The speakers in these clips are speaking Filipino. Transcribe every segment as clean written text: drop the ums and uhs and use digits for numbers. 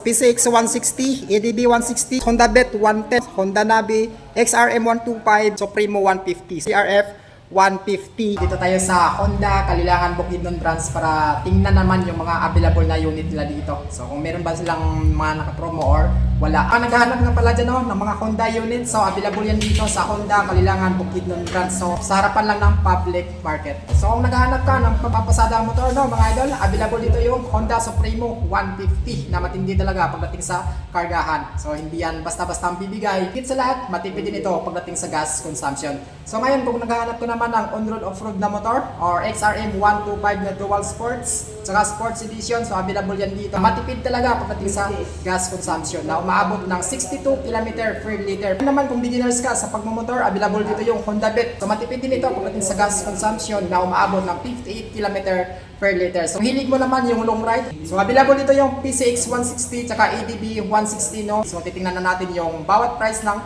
PCX 160, ADB 160, Honda Bet 110, Honda Navi, XRM 125, Supremo 150, CRF 150. Dito tayo sa Honda Kalilangan Bukidnon branch para tingnan naman yung mga available na unit nila dito. So kung meron ba silang mga naka-promo or wala. Naghahanap nga pala dyan ng mga Honda units. So available yan dito sa Honda Kalilangan Bukidnon branch. So sa harapan lang ng public market. So kung naghahanap ka ng papapasada motor mga idol, available dito yung Honda Supremo 150 na matindi talaga pagdating sa kargahan. So hindi yan basta-basta ang bibigay. Higit sa lahat, matipid din ito pagdating sa gas consumption. So ngayon kung naghahanap ka naman ng on-road off-road na motor or XRM 125 na dual sports saka sports edition, so available yan dito. Matipid talaga pagdating sa gas consumption na umaabot ng 62 km per liter. Naman kung beginners ka sa pagmumotor, available dito yung Honda Bet. So matipid din ito pagdating sa gas consumption na umaabot ng 58 km per liter. So hilig mo naman yung long ride. So available dito yung PCX 160 tsaka ADB 160 no. So titingnan na natin yung bawat price ng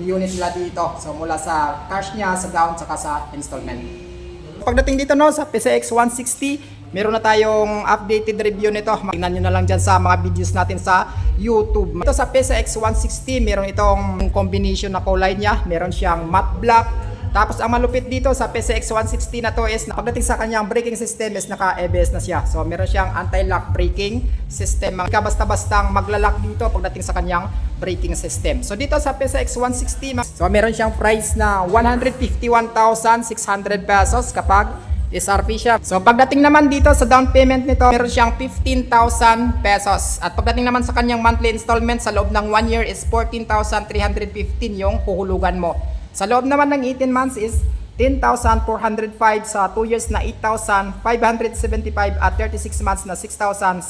unit nila dito. So mula sa cash niya, sa down tsaka sa installment. Pagdating dito no sa PCX 160, meron na tayong updated review nito. Tingnan nyo na lang dyan sa mga videos natin sa YouTube. Ito sa PCX 160, meron itong combination na kulay niya. Meron siyang matte black. Tapos ang malupit dito sa PCX 160 na to is pagdating sa kanyang braking system is naka-ABS na siya. So meron siyang anti-lock braking system. Hindi ka basta-bastang maglalak dito pagdating sa kanyang braking system. So dito sa PCX 160, so meron siyang price na 151,600 pesos kapag SRP siya. So pagdating naman dito sa down payment nito, meron siyang 15,000 pesos. At pagdating naman sa kanyang monthly installment sa loob ng 1 year is 14,315 yung huhulugan mo. Sa loob naman ng 18 months is 10,405, sa 2 years na 8,575 at 36 months na 6,700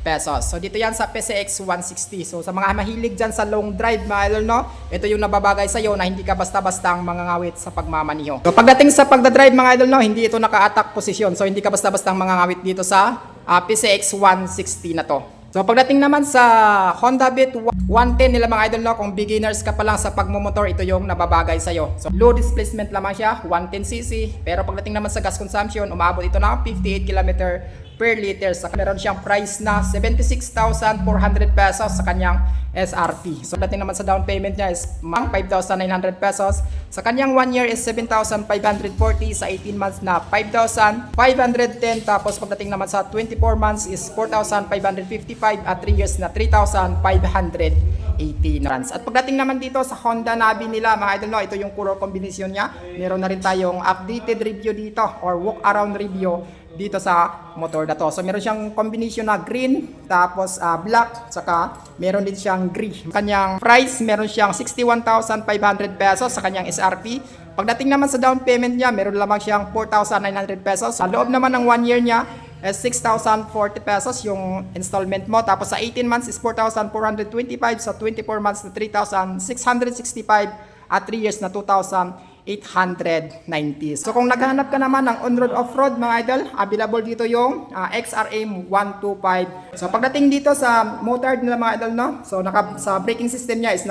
pesos. So dito yan sa PCX 160. So sa mga mahilig dyan sa long drive mga idol no, ito yung nababagay sa iyo na hindi ka basta-bastang mangangawit sa pagmamaniho. So pagdating sa pagdadrive mga idol no, hindi ito naka-attack position. So hindi ka basta-bastang mangangawit dito sa PCX 160 na to. So pagdating naman sa Honda Beat 110 nila mga idol no, kung beginners ka pa lang sa pagmumotor, ito yung nababagay sa iyo. So low displacement lamang siya, 110cc, pero pagdating naman sa gas consumption, umabot ito ng 58 km per liter. Sa meron siyang price na 76,400 pesos sa kanyang SRP. So pagdating naman sa down payment niya is 5,900 pesos. Sa kanyang 1 year is 7,540, sa 18 months na 5,510, tapos pagdating naman sa 24 months is 4,555 at 3 years na 3,580 runs. At pagdating naman dito sa Honda Navi nila mga idol no, ito yung color combination niya. Meron na rin tayong updated review dito or walk around review dito sa motor na to. So meron siyang combination na green, tapos black, saka meron din siyang gray. Kanyang price, meron siyang 61,500 pesos sa kanyang SRP. Pagdating naman sa down payment niya, meron lamang siyang 4,900 pesos. Sa loob naman ng 1 year niya, 6,040 pesos yung installment mo. Tapos sa 18 months is 4,425, sa 24 months na 3,665 at 3 years na 2,890. So kung naghahanap ka naman ng on-road off-road mga idol, available dito yung XRM 125. So pagdating dito sa motor nila mga idol no, so sa braking system niya is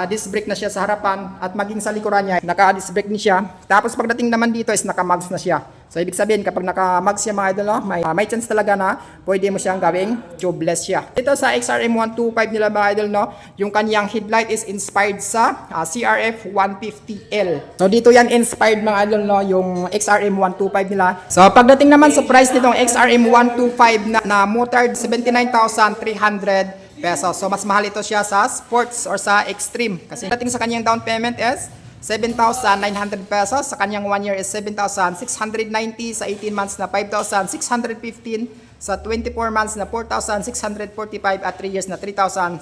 disc brake na siya sa harapan at maging sa likuran niya naka-disc brake din siya. Tapos pagdating naman dito is naka-mags na siya. So ibig sabihin kapag naka-mags siya mga idol no, may chance talaga na pwede mo siyang gawing tubeless siya. Dito sa XRM 125 nila mga idol no, yung kanyang headlight is inspired sa CRF 150L. So dito yan inspired mga idol no, yung XRM 125 nila. So pagdating naman sa price nitong XRM 125 na motard 79,300 pesos. So mas mahal ito siya sa sports or sa extreme. Kasi dating sa kanyang down payment is 7,900 pesos. Sa kanyang 1 year is 7,690. Sa 18 months na 5,615. Sa 24 months na 4,645 at 3 years na 3,650.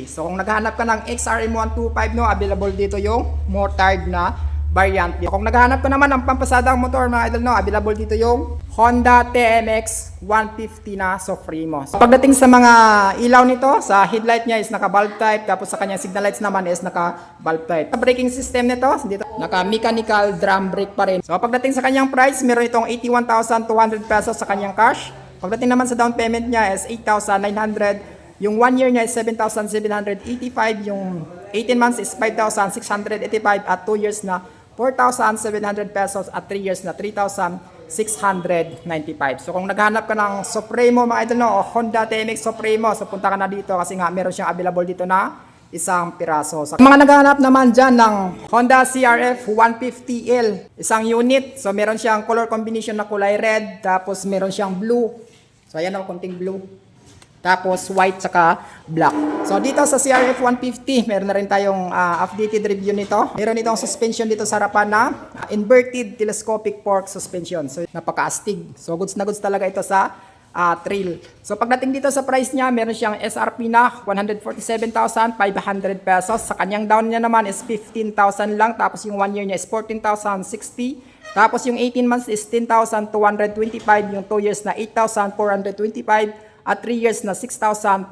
So kung naghahanap ka ng XRM 125 no, available dito yung motard na variant. Kung naghahanap ka naman ng pampasadang motor mga idol no, available dito yung Honda TMX 150 na Supremo. So, pagdating sa mga ilaw nito, sa headlight niya is naka-bulb type, tapos sa kanyang signal lights naman is naka-bulb type. Sa braking system nito, dito naka-mechanical drum brake pa rin. So pagdating sa kanyang price, meron itong 81,200 pesos sa kanyang cash. Pagdating naman sa down payment niya is 8,900. Yung 1 year niya is 7,785. Yung 18 months is 5,685 at 2 years na 4,700 pesos at 3 years na 3,650 695. So kung naghanap ka ng Supremo mga idol no, o Honda TMX Supremo, so punta ka na dito kasi nga meron siyang available dito na isang piraso. Sa mga naghahanap naman dyan ng Honda CRF 150L, isang unit. So meron siyang color combination na kulay red, tapos meron siyang blue. So ayan o, konting blue. Tapos white saka black. So dito sa CRF 150, meron na rin tayong updated review nito. Meron itong suspension dito sa harapan na inverted telescopic fork suspension. So napaka-astig. So goods na goods talaga ito sa trail. So pagdating dito sa price niya, meron siyang SRP na 147,500 pesos. Sa kanyang down niya naman is 15,000 lang. Tapos yung 1 year niya is 14,060. Tapos yung 18 months is 10,225. Yung 2 years na 8,425. At 3 years na 6,585.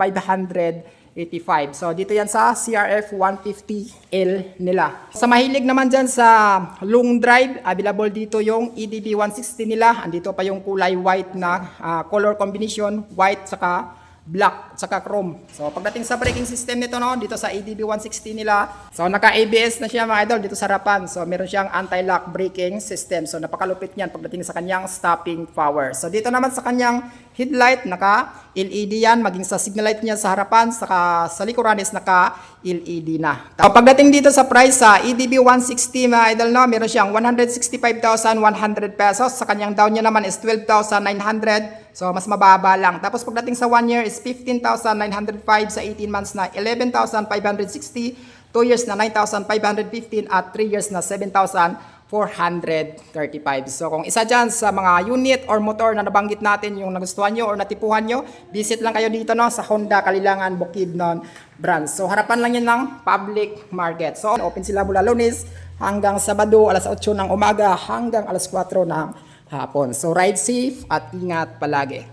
So dito yan sa CRF 150L nila. Sa mahilig naman dyan sa long drive, available dito yung EDB 160 nila. Andito pa yung kulay white na color combination, white saka black saka chrome. So pagdating sa braking system nito no, dito sa EDB 160 nila, so naka ABS na siya mga idol dito sa harapan. So meron siyang anti-lock braking system. So napakalupit niyan pagdating sa kanyang stopping power. So dito naman sa kanyang headlight, naka LED yan, maging sa signal light niya sa harapan, saka sa likuran is naka LED na. So pagdating dito sa price sa EDB 160 mga idol no, meron siyang 165,100 pesos. Sa kanyang down niya naman is 12,900. So mas mababa lang. Tapos pagdating sa 1 year is 15,905, sa 18 months na 11,560, 2 years na 9,515 at 3 years na 7,435. So kung isa dyan sa mga unit or motor na nabanggit natin yung nagustuhan nyo or natipuhan nyo, visit lang kayo dito no, sa Honda Kalilangan Bukidnon branch. So harapan lang yan ng public market. So open sila mula Lunes hanggang Sabado alas 8 ng umaga hanggang alas 4 ng hapon. So ride safe at ingat palagi.